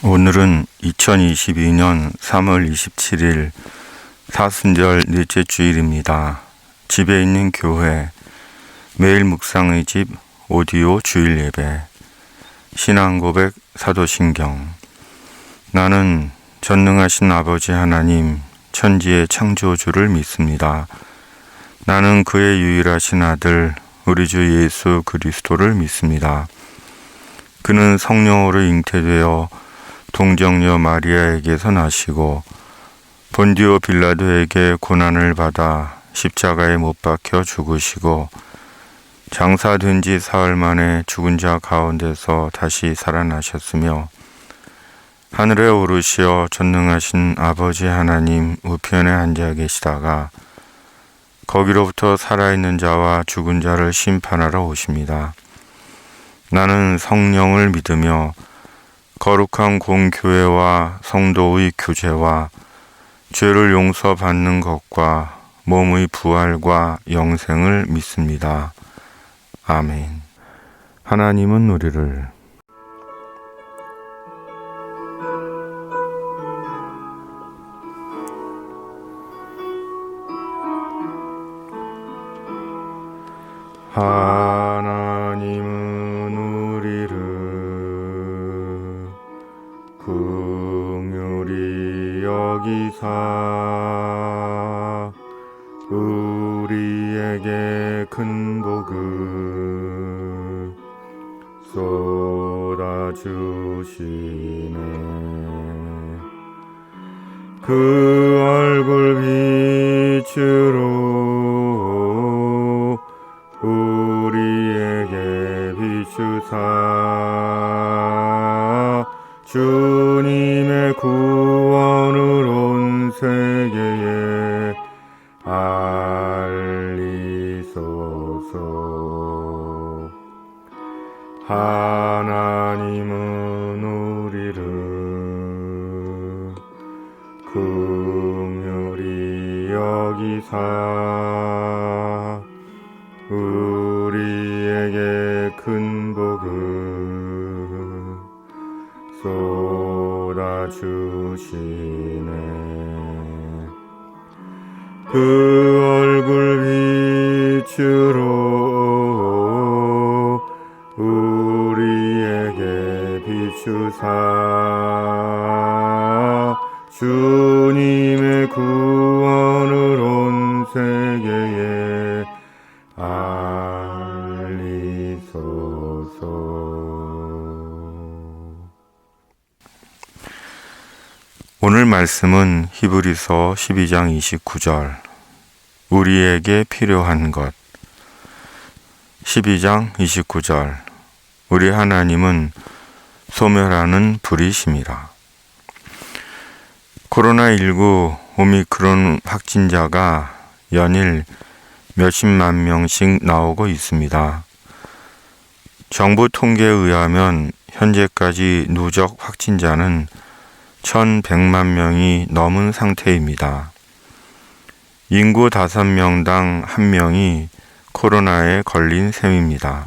오늘은 2022년 3월 27일 사순절 넷째 주일입니다. 집에 있는 교회, 매일 묵상의 집 오디오 주일 예배, 신앙고백 사도신경. 나는 전능하신 아버지 하나님, 천지의 창조주를 믿습니다. 나는 그의 유일하신 아들, 우리 주 예수 그리스도를 믿습니다. 그는 성령으로 잉태되어 동정녀 마리아에게서 나시고 본디오 빌라도에게 고난을 받아 십자가에 못 박혀 죽으시고 장사된 지 사흘 만에 죽은 자 가운데서 다시 살아나셨으며 하늘에 오르시어 전능하신 아버지 하나님 우편에 앉아 계시다가 거기로부터 살아있는 자와 죽은 자를 심판하러 오십니다. 나는 성령을 믿으며 거룩한 공교회와 성도의 교제와 죄를 용서받는 것과 몸의 부활과 영생을 믿습니다. 아멘. 하나님은 우리를 긍휼히 여기사 우리에게 큰 복을 쏟아주시네. 그 얼굴 빛으로 우리에게 비추사 주님의 구원을 온 세계에 알리소서. 하나님은 우리를 긍휼히 여기사 우리에게 큰 복을 쏟아주시네. 그 얼굴 빛으로 우리에게 비추사 주님의 구원을 온 세계에 알리소서. 오늘 말씀은 히브리서 12장 29절 우리에게 필요한 것. 12장 29절 우리 하나님은 소멸하는 불이심이라. 코로나19 오미크론 확진자가 연일 몇십만 명씩 나오고 있습니다. 정부 통계에 의하면 현재까지 누적 확진자는 1,100만 명이 넘은 상태입니다. 인구 5명당 1명이 코로나에 걸린 셈입니다.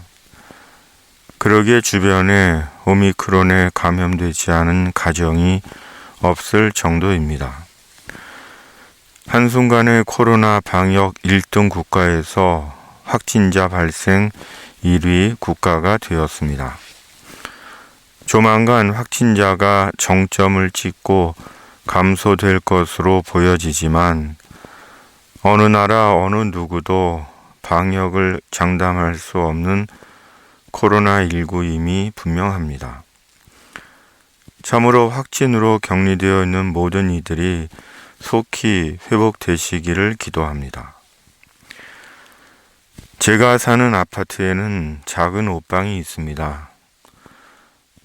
그러기에 주변에 오미크론에 감염되지 않은 가정이 없을 정도입니다. 한순간에 코로나 방역 1등 국가에서 확진자 발생 1위 국가가 되었습니다. 조만간 확진자가 정점을 찍고 감소될 것으로 보여지지만 어느 나라 어느 누구도 방역을 장담할 수 없는 코로나19임이 분명합니다. 참으로 확진으로 격리되어 있는 모든 이들이 속히 회복되시기를 기도합니다. 제가 사는 아파트에는 작은 옷방이 있습니다.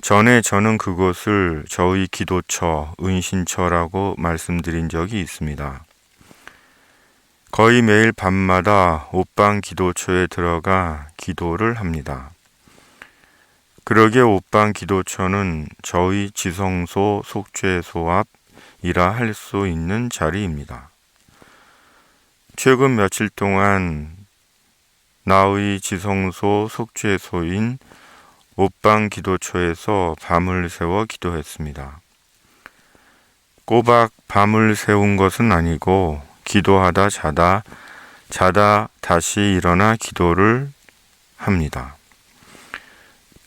전에 저는 그곳을 저희 기도처, 은신처라고 말씀드린 적이 있습니다. 거의 매일 밤마다 옷방 기도처에 들어가 기도를 합니다. 그러기에 옷방 기도처는 저희 지성소 속죄소 앞이라 할 수 있는 자리입니다. 최근 며칠 동안 나의 지성소 속죄소인 옷방 기도처에서 밤을 새워 기도했습니다. 꼬박 밤을 새운 것은 아니고 기도하다 자다 다시 일어나 기도를 합니다.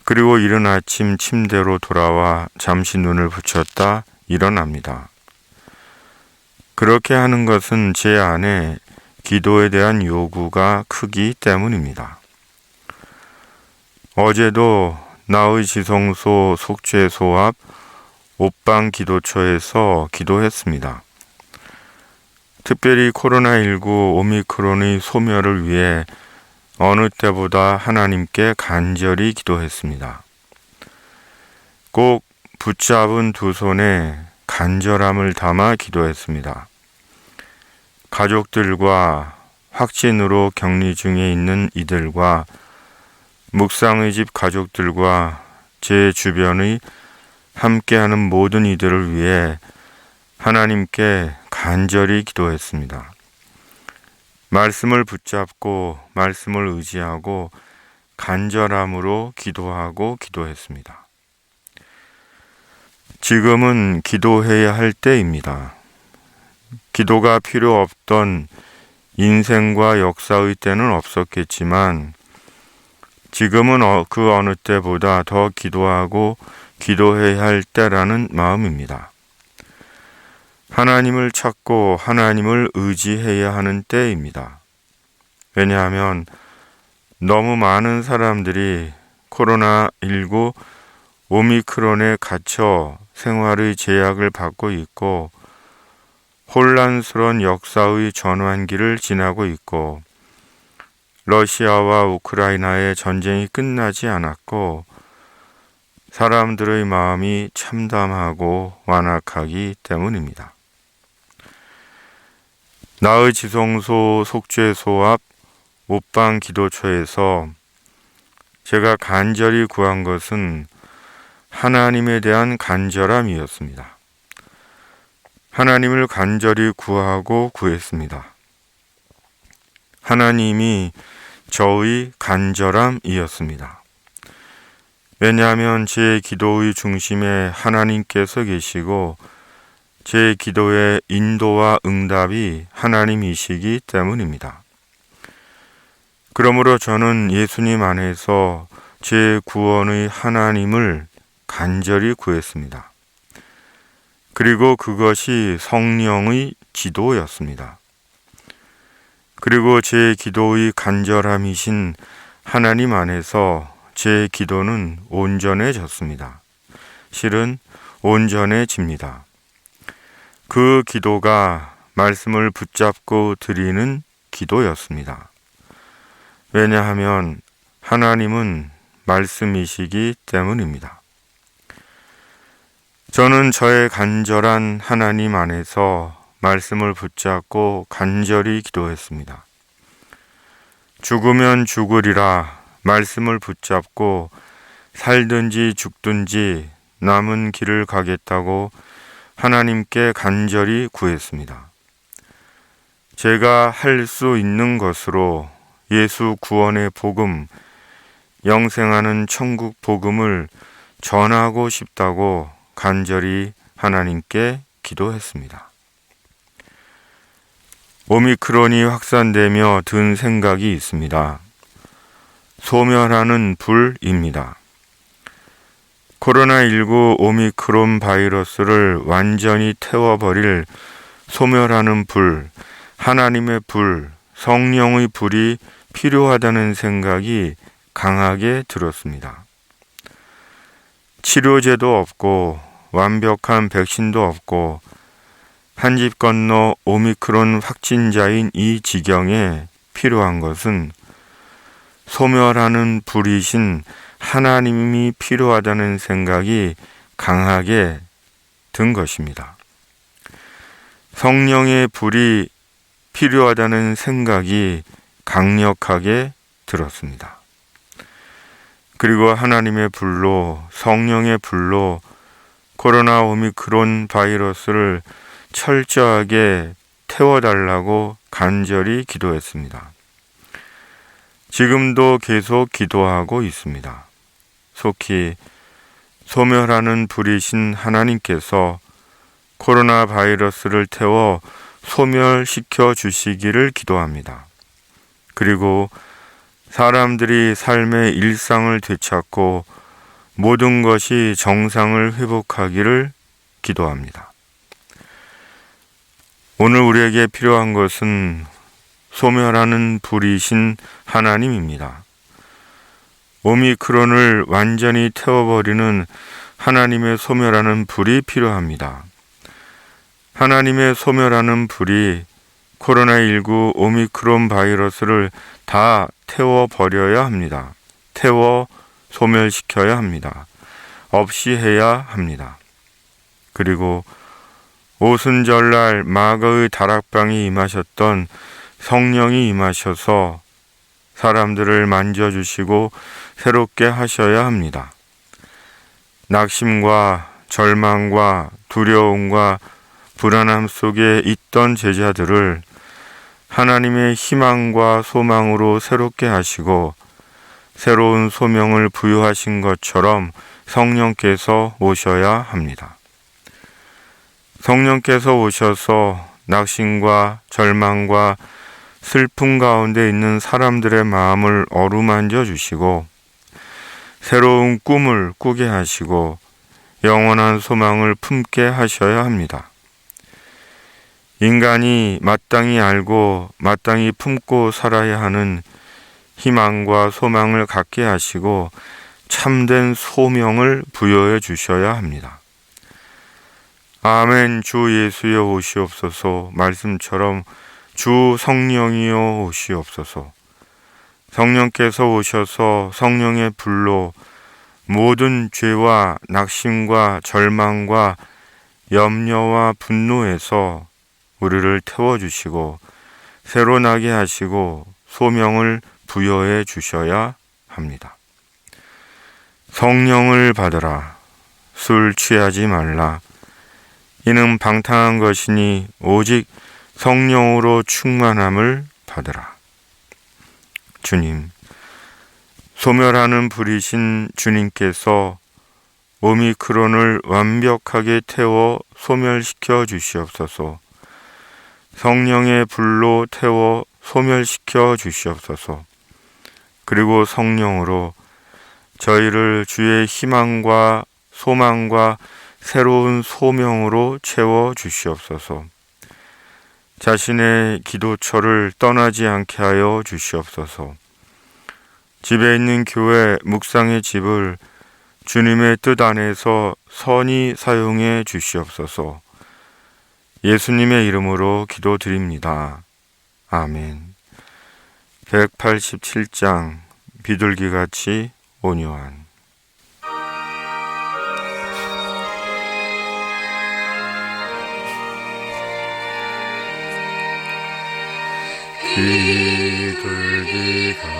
그리고 이른 아침 침대로 돌아와 잠시 눈을 붙였다 일어납니다. 그렇게 하는 것은 제 안에 기도에 대한 요구가 크기 때문입니다. 어제도 나의 지성소 속죄소 앞 옷방 기도처에서 기도했습니다. 특별히 코로나19 오미크론의 소멸을 위해 어느 때보다 하나님께 간절히 기도했습니다. 꼭 붙잡은 두 손에 간절함을 담아 기도했습니다. 가족들과 확진으로 격리 중에 있는 이들과 묵상의 집 가족들과 제 주변의 함께하는 모든 이들을 위해 하나님께 간절히 기도했습니다. 말씀을 붙잡고 말씀을 의지하고 간절함으로 기도하고 기도했습니다. 지금은 기도해야 할 때입니다. 기도가 필요 없던 인생과 역사의 때는 없었겠지만 지금은 그 어느 때보다 더 기도하고 기도해야 할 때라는 마음입니다. 하나님을 찾고 하나님을 의지해야 하는 때입니다. 왜냐하면 너무 많은 사람들이 코로나19 오미크론에 갇혀 생활의 제약을 받고 있고 혼란스러운 역사의 전환기를 지나고 있고 러시아와 우크라이나의 전쟁이 끝나지 않았고 사람들의 마음이 참담하고 완악하기 때문입니다. 나의 지성소 속죄소 앞 옷방 기도처에서 제가 간절히 구한 것은 하나님에 대한 간절함이었습니다. 하나님을 간절히 구하고 구했습니다. 하나님이 저의 간절함이었습니다. 왜냐하면 제 기도의 중심에 하나님께서 계시고 제 기도의 인도와 응답이 하나님이시기 때문입니다. 그러므로 저는 예수님 안에서 제 구원의 하나님을 간절히 구했습니다. 그리고 그것이 성령의 지도였습니다. 그리고 제 기도의 간절함이신 하나님 안에서 제 기도는 온전해졌습니다. 실은 온전해집니다. 그 기도가 말씀을 붙잡고 드리는 기도였습니다. 왜냐하면 하나님은 말씀이시기 때문입니다. 저는 저의 간절한 하나님 안에서 말씀을 붙잡고 간절히 기도했습니다. 죽으면 죽으리라 말씀을 붙잡고 살든지 죽든지 남은 길을 가겠다고 하나님께 간절히 구했습니다. 제가 할 수 있는 것으로 예수 구원의 복음, 영생하는 천국 복음을 전하고 싶다고 간절히 하나님께 기도했습니다. 오미크론이 확산되며 든 생각이 있습니다. 소멸하는 불입니다. 코로나19 오미크론 바이러스를 완전히 태워버릴 소멸하는 불, 하나님의 불, 성령의 불이 필요하다는 생각이 강하게 들었습니다. 치료제도 없고 완벽한 백신도 없고 한 집 건너 오미크론 확진자인 이 지경에 필요한 것은 소멸하는 불이신 하나님이 필요하다는 생각이 강하게 든 것입니다. 성령의 불이 필요하다는 생각이 강력하게 들었습니다. 그리고 하나님의 불로, 성령의 불로 코로나 오미크론 바이러스를 철저하게 태워달라고 간절히 기도했습니다. 지금도 계속 기도하고 있습니다. 속히 소멸하는 불이신 하나님께서 코로나 바이러스를 태워 소멸시켜 주시기를 기도합니다. 그리고 사람들이 삶의 일상을 되찾고 모든 것이 정상을 회복하기를 기도합니다. 오늘 우리에게 필요한 것은 소멸하는 불이신 하나님입니다. 오미크론을 완전히 태워버리는 하나님의 소멸하는 불이 필요합니다. 하나님의 소멸하는 불이 코로나19 오미크론 바이러스를 다 태워버려야 합니다. 태워 소멸시켜야 합니다. 없이 해야 합니다. 그리고 오순절날 마가의 다락방이 임하셨던 성령이 임하셔서 사람들을 만져주시고 새롭게 하셔야 합니다. 낙심과 절망과 두려움과 불안함 속에 있던 제자들을 하나님의 희망과 소망으로 새롭게 하시고 새로운 소명을 부여하신 것처럼 성령께서 오셔야 합니다. 성령께서 오셔서 낙심과 절망과 슬픔 가운데 있는 사람들의 마음을 어루만져 주시고 새로운 꿈을 꾸게 하시고 영원한 소망을 품게 하셔야 합니다. 인간이 마땅히 알고 마땅히 품고 살아야 하는 희망과 소망을 갖게 하시고 참된 소명을 부여해 주셔야 합니다. 아멘. 주 예수여 오시옵소서. 말씀처럼 주 성령이여 오시옵소서. 성령께서 오셔서 성령의 불로 모든 죄와 낙심과 절망과 염려와 분노에서 우리를 태워주시고 새로 나게 하시고 소명을 부여해 주셔야 합니다. 성령을 받으라. 술 취하지 말라. 이는 방탕한 것이니 오직 성령으로 충만함을 받으라. 주님, 소멸하는 불이신 주님께서 오미크론을 완벽하게 태워 소멸시켜 주시옵소서. 성령의 불로 태워 소멸시켜 주시옵소서. 그리고 성령으로 저희를 주의 희망과 소망과 새로운 소명으로 채워 주시옵소서. 자신의 기도처를 떠나지 않게 하여 주시옵소서. 집에 있는 교회 묵상의 집을 주님의 뜻 안에서 선히 사용해 주시옵소서. 예수님의 이름으로 기도드립니다. 아멘. 187장 비둘기같이 온유한.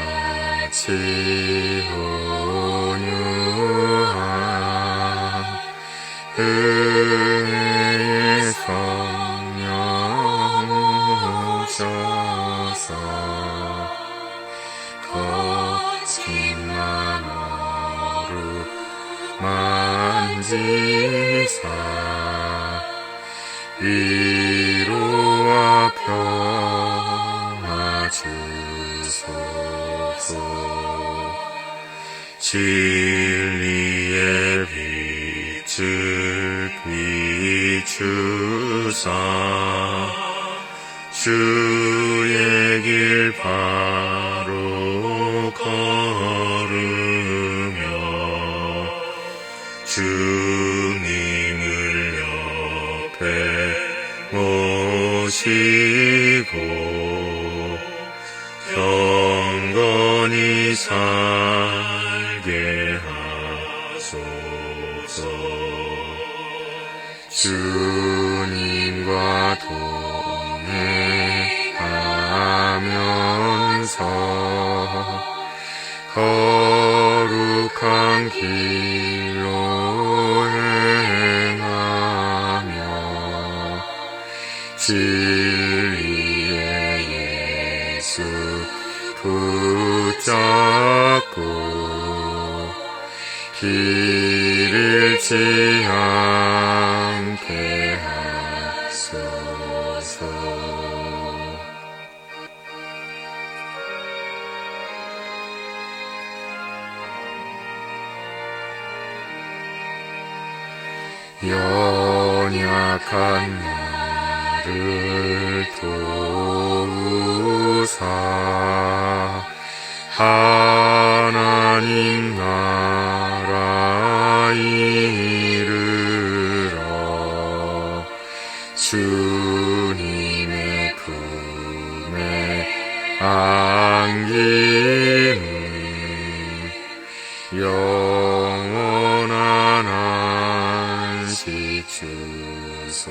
비둘기같이 온유한 은혜의 성령 오셔서 거친 마음으로 만지사 위로와 평화 주소서. 진리의 빛을 비추사 주의 길 바로 걸으며 주님을 옆에 모시고 경건히 살게 하소서. 주님과 동행하면서 거룩한 길로 행하며 진리의 예수 붙잡고 길 잃지 않게 하소서. 연약한 나를 도우사 하나님 나라 이르러 주님의 품에 안기는 영원한 안식 주소서.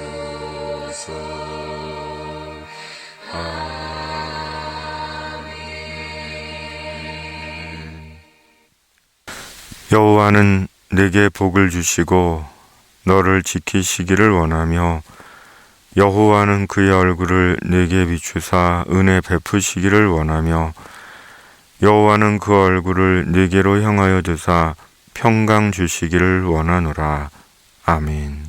여호와는 내게 복을 주시고 너를 지키시기를 원하며 여호와는 그의 얼굴을 내게 비추사 은혜 베푸시기를 원하며 여호와는 그 얼굴을 내게로 향하여 드사 평강 주시기를 원하노라. 아멘.